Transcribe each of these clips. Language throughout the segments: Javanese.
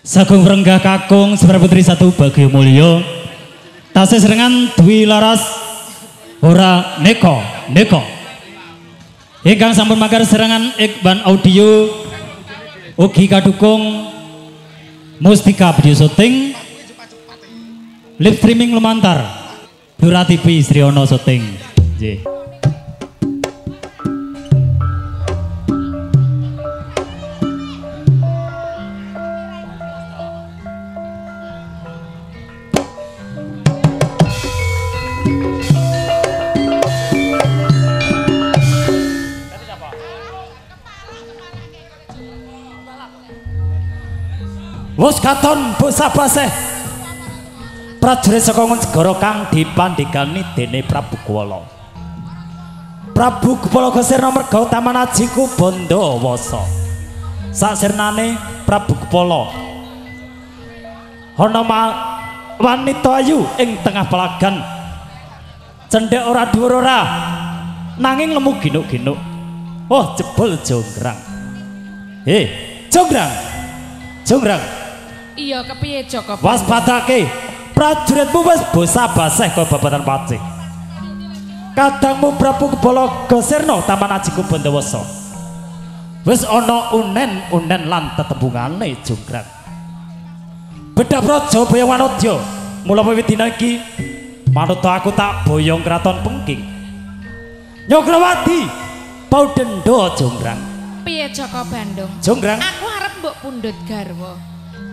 Sagung Renggah Kakung Semar Putri 1 Bagio Mulyo tasih serengan Dwi Laras ora neko ingkang sampun magar serangan Ikban Audio ugi kadukung Mustika Video Syuting live streaming lumantar Dura TV Sriono Syuting nggih. Wos katon basa baseh prajurit saka segara kang dipandhegani dene Prabu Kuwala. Prabu Kuwala Gesirna merga Taman Ajiku Bandawasa. Saksirnane Prabu Kuwala ana wanita ayu ing tengah pelagan. Cendhek ora dhuwur ora nanging lemu ginuk-ginuk. Oh jebul jonggrang. Jonggrang. Iya kepiye Joko? Waspadake prajuritmu wis basa baseh kaya babatan pacih. Kadangmu Prabu Kuwala Gesirna Taman Ajiku Bandawasa. Wis ana unen lan tetembungane jonggrang. Bedak Praja Bayawanodya mula wiwit dina iki manut aku tak boyong kraton Pengking. Nyograwati paudenda jonggrang. Piye Joko Bandung? Jonggrang. Aku arep mbok pundhut garwa.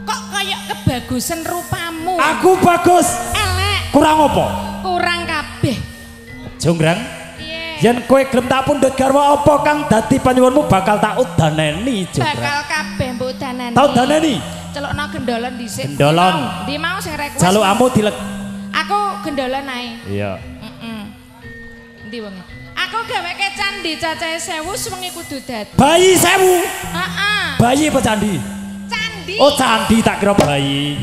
Kok kaya kebagusan rupamu? Aku bagus. Elek. Kurang apa? Kurang kabeh. Jonggrang. Piye? Yen kowe gelem tak pundhut garwa apa kang dadi panyuwunmu bakal tak udaneni Jonggrang. Bakal kabeh mbok udaneni. Tak udaneni. Celokno gendolon dhisik. Gendolon. Ndi mau sing request? Jalukamu dilek. Aku gendolon ae. Iya. Ndi wong? Aku gaweke candhi cacahe 1000 sewengi kudu dadi. Bayi 1000. Heeh. Bayi apa candi? Candhi. Oh candi tak kira bayi.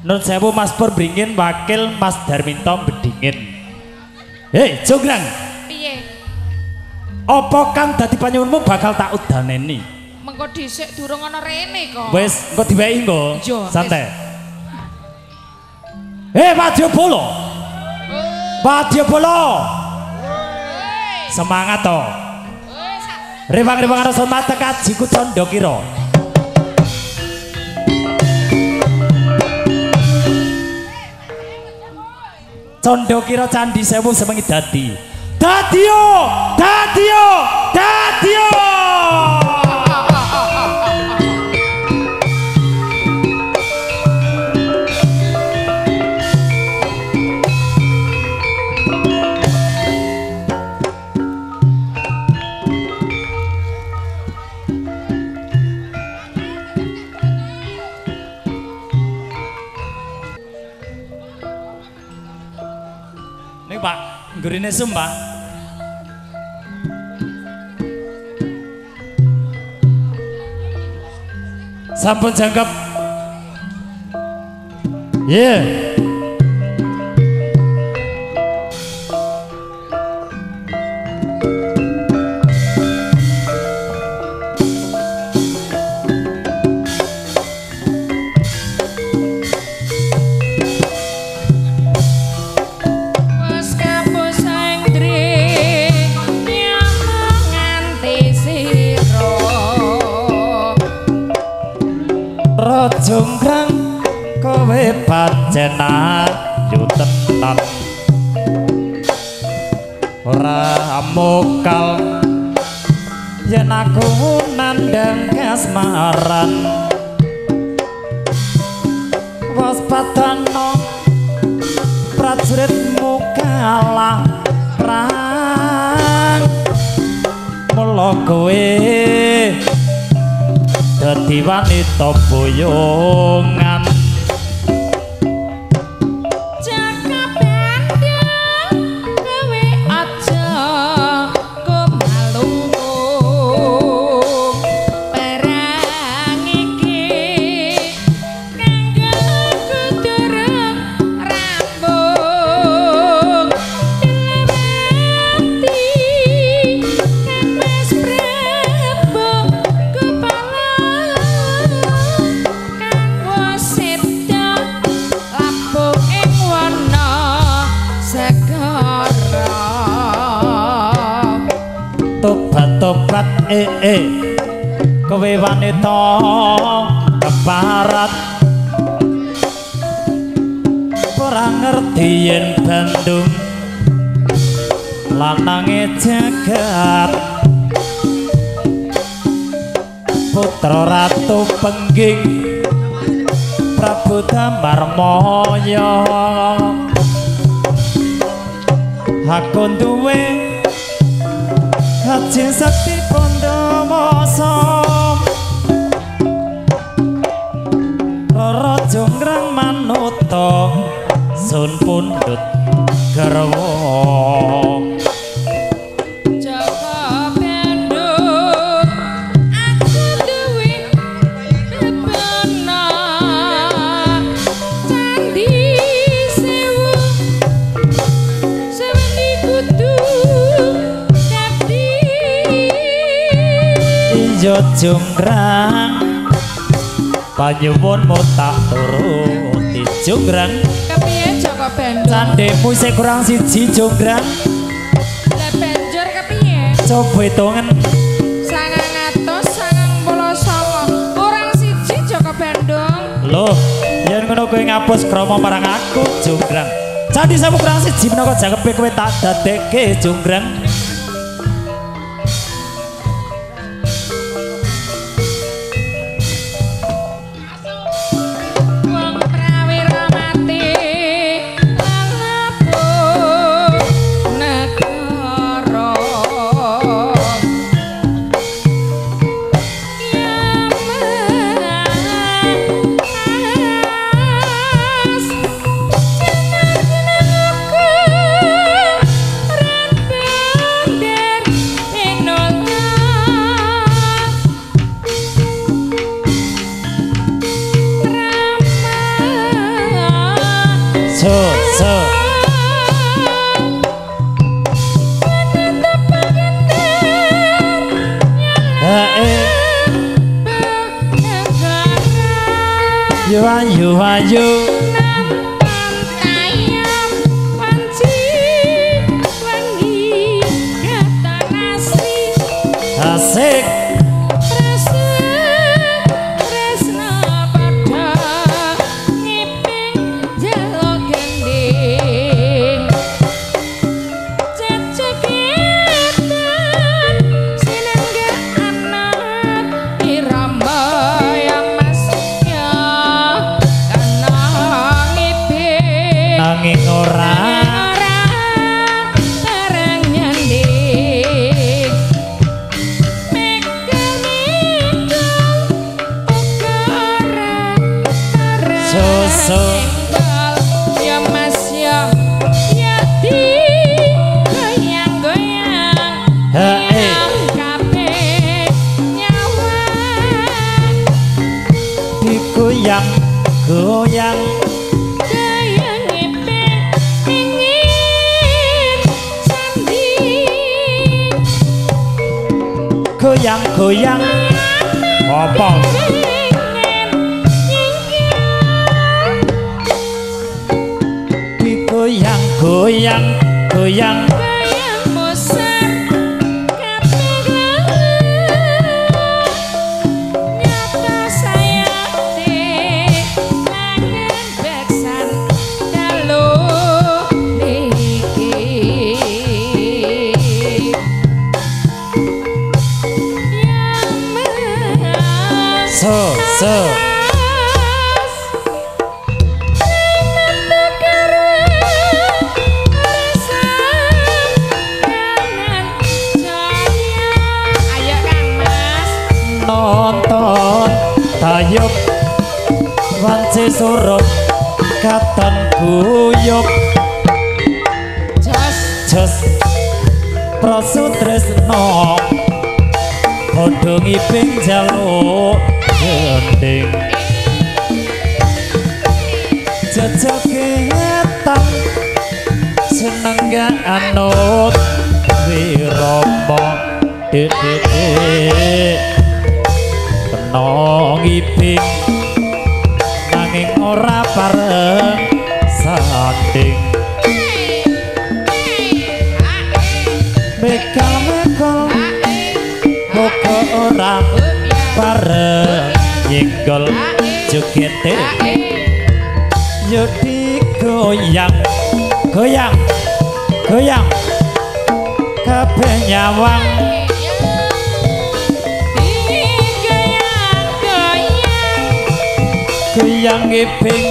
Nun 1000 Mas Pur Bringin wakil Mas Darminto Bedingin. Hei Jonggrang. Piye? Apa kang dadi panyuwunmu bakal tak udaneni? Mengko dhisik durung ana rene kok. Wis engko diweki engko. Yo, Santai. Wadyabala. Wadyabala. Semangat to. Rewang-rewang rasa mata kajiku Candakira. Candakira candi 1000 semengi dadi. Dadio. Nih Pak, nggurine sumpah. Sampun jangkep. Wes kapus Andri nyamang nganti sira. Jonggrang kowe pancen ayu tenan ora mokal yen aku nandhang kasmaran waspadana prajuritmu kalah perang mula kowe dadi wanita boyongan. Jaka Bandung kowe aja kumalungkung perang iki kanggo kuturung rambung dilewati tobat kowe wanita keparat ora ngerti yen Bandung lanange jagat putra ratu pengging Prabu Damarmaya aku duwe Haji Sakti Pondowasa Rara Jonggrang manuta sun pundhut garwa Jaka Bandung aku duwe bebana Candi Sewu seweni kudu Iya Jonggrang panyuwun tak turuti Jonggrang kepiye Jaka Bandung candemu sing kurang siji Jonggrang lah banjur kepiye coba hitungan 999 kurang siji Jaka Bandung loh yen ngono kowe ngapus krama marang aku Jonggrang candi samu kurang siji menapa jakepe kowe tak dadekke Jonggrang Ayo ayam panci wangi kata nasi asik tresna pada ngiping jalo gending ceceketan sinengga anak irama yang masuknya nanging ora terang nyanding mikal-mikal ukara susu ya mas ya di goyang-goyang yang kabeh nyawa digoyang-goyang goyang-goyang apa digoyang-goyang goyang musar kabeh nyata sayate langen beksan dalu niki so nonton tayub wanci surut katon guyub jos prasutresno padha ngiping jaluk gending jejogetan seneng gak anut wirama dedek kena ngiping nanging ora pareng sanding bekal-bekal bareng nyenggol jogete yo digoyang goyang goyang kabeh nyawang goyang ngiping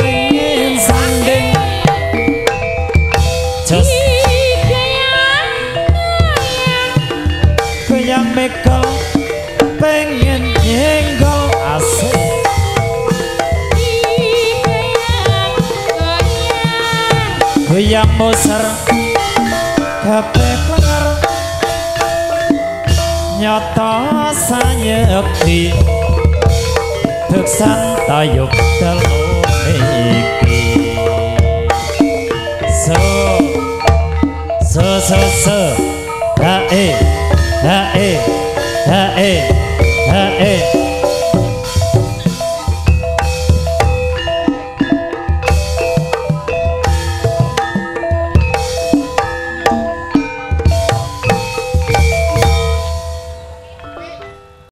pengen sanding jos goyang mekol pengen nyenggol asik goyang moser kabeh klenger nyata sayekti beksan tayuk telu iki so hae hae hae hae